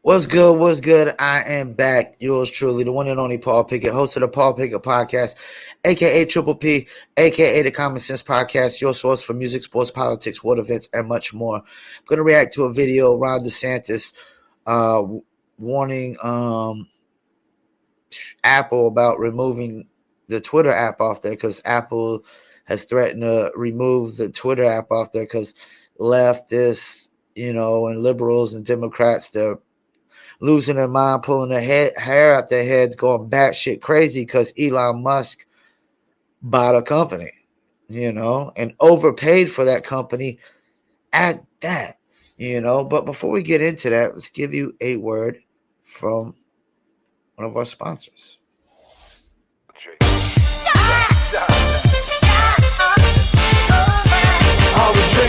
What's good? What's good? I am back. Yours truly, the one and only Paul Pickett, host of the Paul Pickett Podcast, aka Triple P, aka the Common Sense Podcast, your source for music, sports, politics, world events, and much more. I'm going to react to a video Ron DeSantis warning Apple about removing the Twitter app off there because Apple has threatened to remove the Twitter app off there because leftists, and liberals and Democrats, they're losing their mind, pulling their hair out their heads, going batshit crazy because Elon Musk bought a company, and overpaid for that company at that, But before we get into that, let's give you a word from one of our sponsors. Me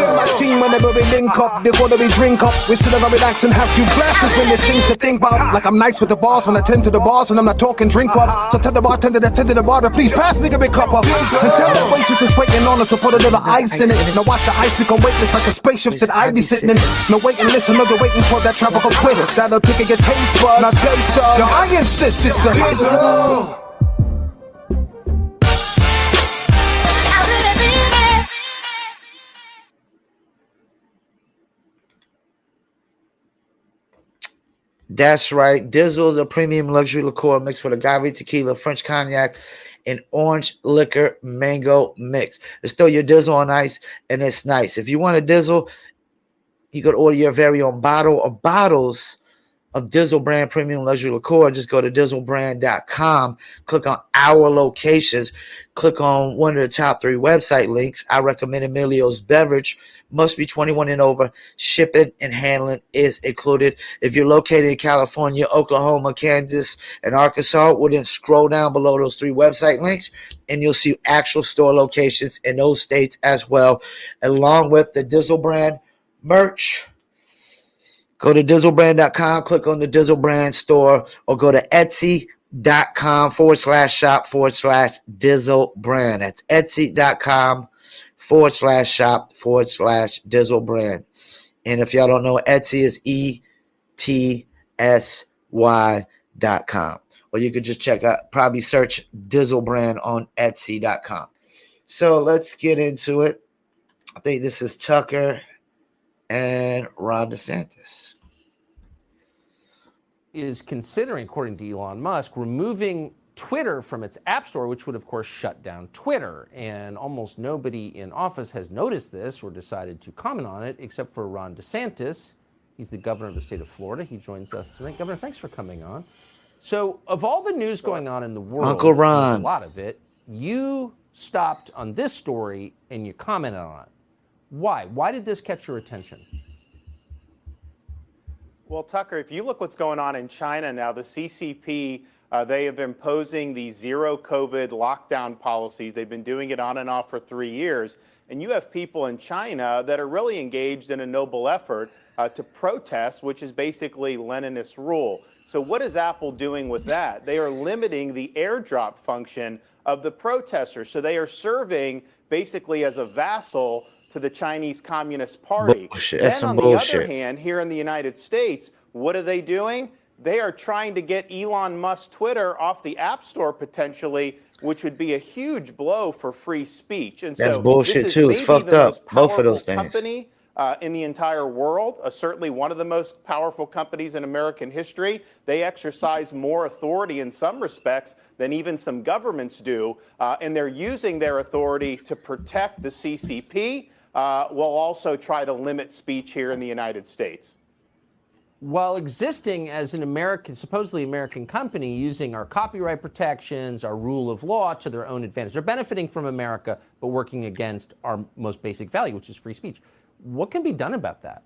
and my team, whenever we link up, they gonna be drink up. We still gonna relax and have few glasses when there's things to think about. Like I'm nice with the boss when I tend to the bars and I'm not talking drink ups. So tell the bartender that's tending the bar to please pass me a big cup up. And tell that waitress is waiting on us to put a little ice in it. Now watch the ice become weightless like the spaceships that I be sitting in. Now wait and listen, they're waiting for that tropical twist. That'll tickle your taste buds. Now taste some. Now I insist it's the Dizzle. That's right. Dizzle is a premium luxury liqueur mixed with agave tequila, French cognac, and orange liquor mango mix. It's still your Dizzle on ice, and it's nice. If you want a Dizzle, you could order your very own bottle or bottles of Dizzle brand premium luxury liqueur. Just go to DizzleBrand.com, click on our locations, click on one of the top 3 website links. I recommend Emilio's Beverage. Must be 21 and over. Shipping and handling is included. If you're located in California, Oklahoma, Kansas, and Arkansas, well, then scroll down below those 3 website links, and you'll see actual store locations in those states as well, along with the Dizzle brand merch. Go to DizzleBrand.com, click on the Dizzle brand store, or go to Etsy.com/shop/Dizzle brand. That's Etsy.com/shop/Dizzle brand. And if y'all don't know, Etsy is ETSY.com. Or you could just check out, probably search Dizzle brand on Etsy.com. So let's get into it. I think this is Tucker and Ron DeSantis is considering, according to Elon Musk, removing Twitter from its app store, which would, of course, shut down Twitter. And almost nobody in office has noticed this or decided to comment on it, except for Ron DeSantis. He's the governor of the state of Florida. He joins us tonight. Governor, thanks for coming on. So of all the news going on in the world, Uncle Ron, a lot of it, you stopped on this story and you commented on it. Why? Why did this catch your attention? Well, Tucker, if you look what's going on in China now, the CCP, they have been imposing these zero COVID lockdown policies. They've been doing it on and off for 3 years. And you have people in China that are really engaged in a noble effort to protest, which is basically Leninist rule. So what is Apple doing with that? They are limiting the airdrop function of the protesters. So they are serving basically as a vassal to the Chinese Communist Party. Bullshit. Then That's some on the bullshit. other hand, here in the United States, what are they doing? They are trying to get Elon Musk's Twitter off the App Store potentially, which would be a huge blow for free speech. And that's so bullshit this is too. It's maybe fucked the up. most Both of those powerful things. company in the entire world, certainly one of the most powerful companies in American history. They exercise more authority in some respects than even some governments do, and they're using their authority to protect the CCP, while also try to limit speech here in the United States. While existing as an American, supposedly American company, using our copyright protections, our rule of law to their own advantage. They're benefiting from America, but working against our most basic value, which is free speech. What can be done about that?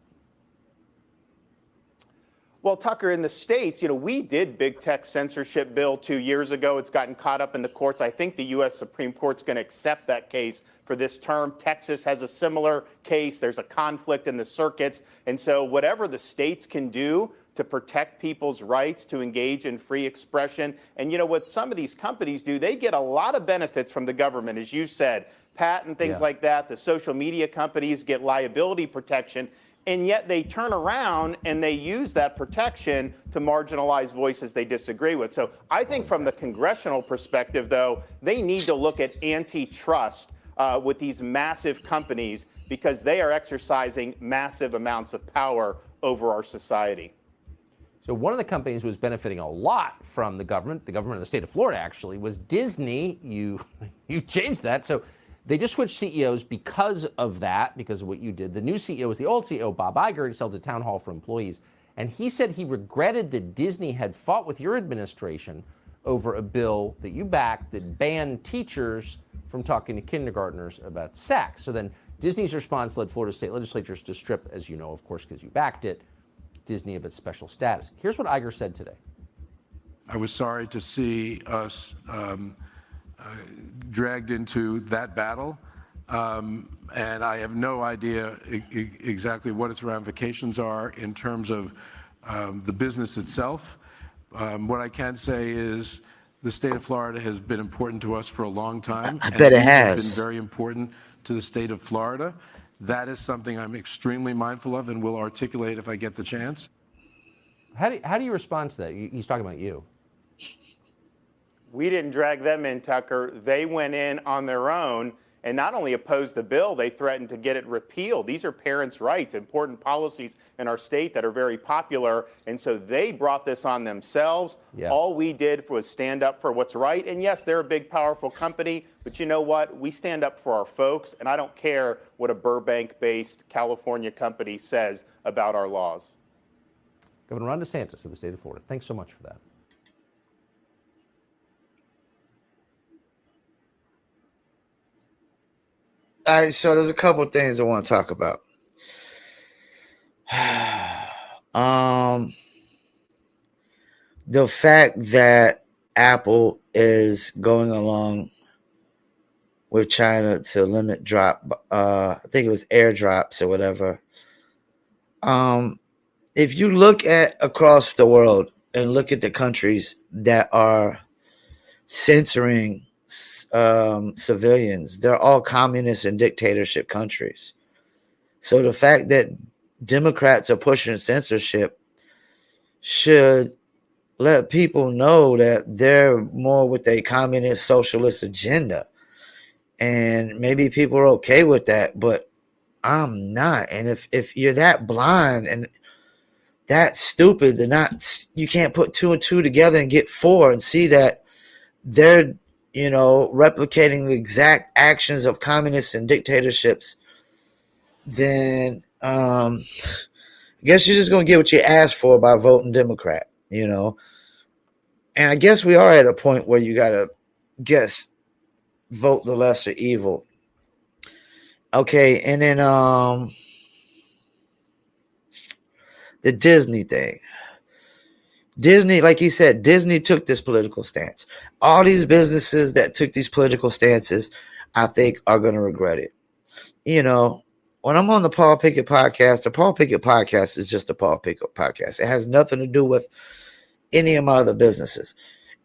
Well, Tucker, in the States, we did big tech censorship bill 2 years ago. It's gotten caught up in the courts. I think the U.S. Supreme Court's going to accept that case for this term. Texas has a similar case. There's a conflict in the circuits. And so whatever the states can do to protect people's rights to engage in free expression. And what some of these companies do, they get a lot of benefits from the government, as you said, patent things like that. The social media companies get liability protection. and yet they turn around and they use that protection to marginalize voices they disagree with. So I think from the congressional perspective, though, they need to look at antitrust with these massive companies because they are exercising massive amounts of power over our society. So one of the companies who was benefiting a lot from the government of the state of Florida actually, was Disney. You changed that. So they just switched CEOs because of that, because of what you did. The new CEO was the old CEO, Bob Iger. He held a town hall for employees. And he said he regretted that Disney had fought with your administration over a bill that you backed that banned teachers from talking to kindergartners about sex. So then Disney's response led Florida state legislatures to strip, as you know, of course, because you backed it, Disney of its special status. Here's what Iger said today. I was sorry to see us dragged into that battle, and I have no idea exactly what its ramifications are in terms of the business itself. What I can say is the state of Florida has been important to us for a long time. I bet it has has. been very important to the state of Florida. That is something I'm extremely mindful of and will articulate if I get the chance. How do you respond to that? He's talking about you. We didn't drag them in, Tucker. They went in on their own and not only opposed the bill, they threatened to get it repealed. These are parents' rights, important policies in our state that are very popular. And so they brought this on themselves. Yeah. All we did was stand up for what's right. And yes, they're a big, powerful company. But you know what? We stand up for our folks. And I don't care what a Burbank-based California company says about our laws. Governor Ron DeSantis of the state of Florida. Thanks so much for that. All right, so there's a couple of things I want to talk about. The fact that Apple is going along with China to limit drop, I think it was airdrops or whatever. If you look at across the world and look at the countries that are censoring civilians, they're all communist and dictatorship countries. So the fact that Democrats are pushing censorship should let people know that they're more with a communist socialist agenda. And maybe people are okay with that, but I'm not. And if you're that blind and that stupid, you can't put two and two together and get four and see that they're replicating the exact actions of communists and dictatorships, then I guess you're just going to get what you asked for by voting Democrat, And I guess we are at a point where you got to vote the lesser evil. Okay, and then the Disney thing. Disney, like you said, Disney took this political stance. All these businesses that took these political stances, I think, are going to regret it. When I'm on the Paul Pickett podcast, the Paul Pickett podcast is just a Paul Pickett podcast. It has nothing to do with any of my other businesses.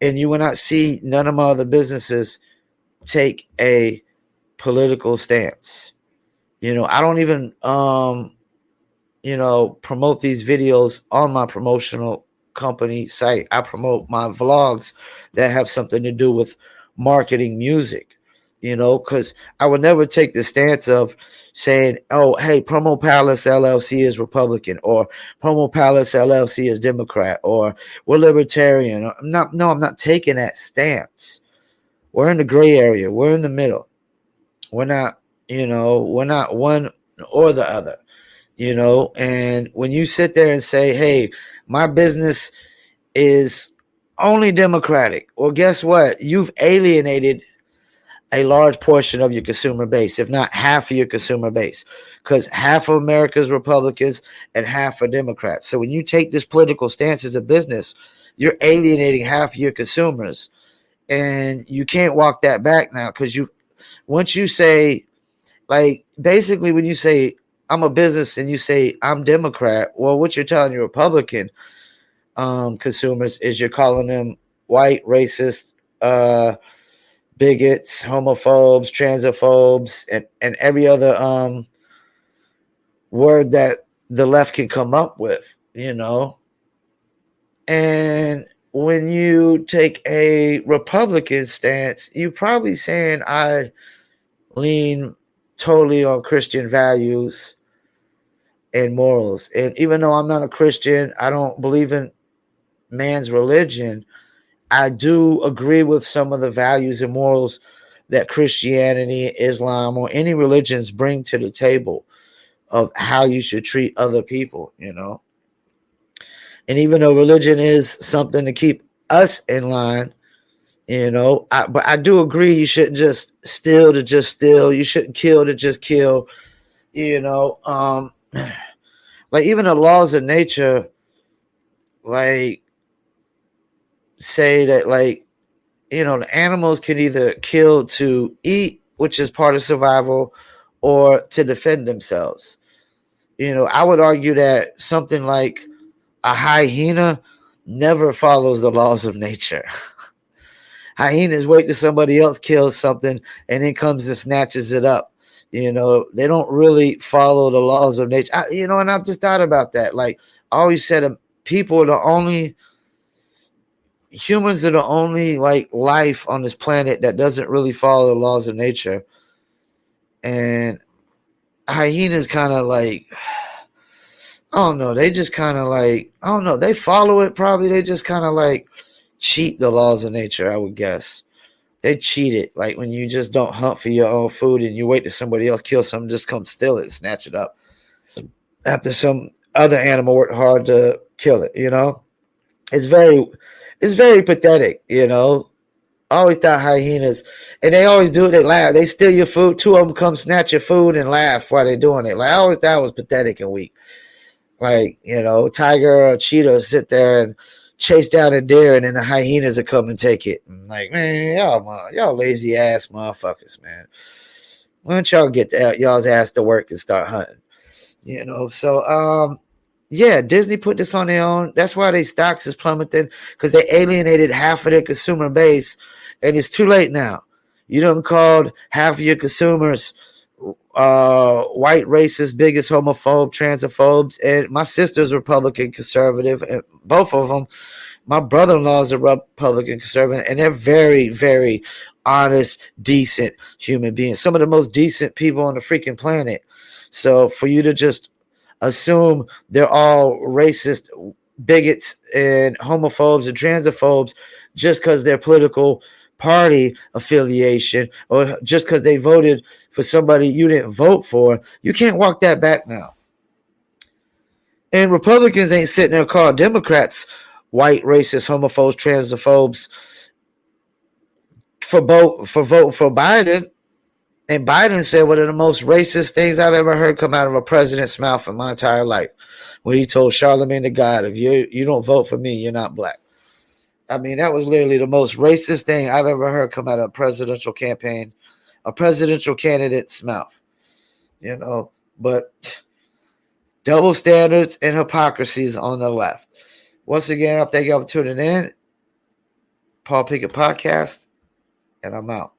And you will not see none of my other businesses take a political stance. I don't even, promote these videos on my promotional company site. I promote my vlogs that have something to do with marketing music, because I would never take the stance of saying, oh, hey, Promo Palace LLC is Republican, or Promo Palace LLC is Democrat, or we're libertarian. I'm not taking that stance. We're in the gray area. We're in the middle. We're not one or the other. And when you sit there and say, hey, my business is only Democratic, well, guess what? You've alienated a large portion of your consumer base, if not half of your consumer base, because half of America is Republicans and half are Democrats. So when you take this political stance as a business, you're alienating half of your consumers, and you can't walk that back now, because once you say, like, basically when you say I'm a business and you say I'm Democrat, well, what you're telling your Republican consumers is you're calling them white, racist, bigots, homophobes, transophobes, and every other word that the left can come up with, you know. And when you take a Republican stance, you're probably saying I lean totally on Christian values and morals. And even though I'm not a Christian, I don't believe in man's religion, I do agree with some of the values and morals that Christianity, Islam, or any religions bring to the table of how you should treat other people, you know. And even though religion is something to keep us in line, you know, but I do agree you shouldn't just steal to just steal. You shouldn't kill to just kill, you know. Like even the laws of nature, like say that like, you know, the animals can either kill to eat, which is part of survival, or to defend themselves. You know, I would argue that something like a hyena never follows the laws of nature. Hyenas wait till somebody else kills something and then comes and snatches it up. You know, they don't really follow the laws of nature. You know, and I just thought about that. Like I always said, people are the only humans are the only like life on this planet that doesn't really follow the laws of nature. And hyenas kind of like, I don't know, they just kind of like, I don't know, they follow it probably. They just kind of like cheat the laws of nature, I would guess. They cheat it. Like when you just don't hunt for your own food and you wait till somebody else kill something, just come steal it, snatch it up after some other animal worked hard to kill it, you know? It's very pathetic, you know. I always thought hyenas, and they always do it. They laugh. They steal your food. Two of them come snatch your food and laugh while they're doing it. Like I always thought it was pathetic and weak. Like, you know, tiger or cheetah sit there and chase down a deer, and then the hyenas will come and take it. And like, man, y'all lazy ass motherfuckers, man. Why don't y'all get y'all's ass to work and start hunting? You know, so yeah, Disney put this on their own. That's why their stocks is plummeting, because they alienated half of their consumer base, and it's too late now. You done called half of your consumers white racist, biggest homophobe, transophobes, and my sister's Republican conservative, and both of them. My brother-in-law is a Republican conservative, and they're very, very honest, decent human beings. Some of the most decent people on the freaking planet. So for you to just assume they're all racist, bigots, and homophobes and transophobes just because their political party affiliation or just because they voted for somebody you didn't vote for, you can't walk that back now. And Republicans ain't sitting there calling Democrats white, racist, homophobes, transophobes for voting for Biden. And Biden said one of the most racist things I've ever heard come out of a president's mouth in my entire life, when he told Charlemagne the God, if you don't vote for me, you're not black. I mean, that was literally the most racist thing I've ever heard come out of a presidential campaign, a presidential candidate's mouth. You know, but double standards and hypocrisies on the left. Once again, I thank you all for tuning in. Paul Pickett Podcast, and I'm out.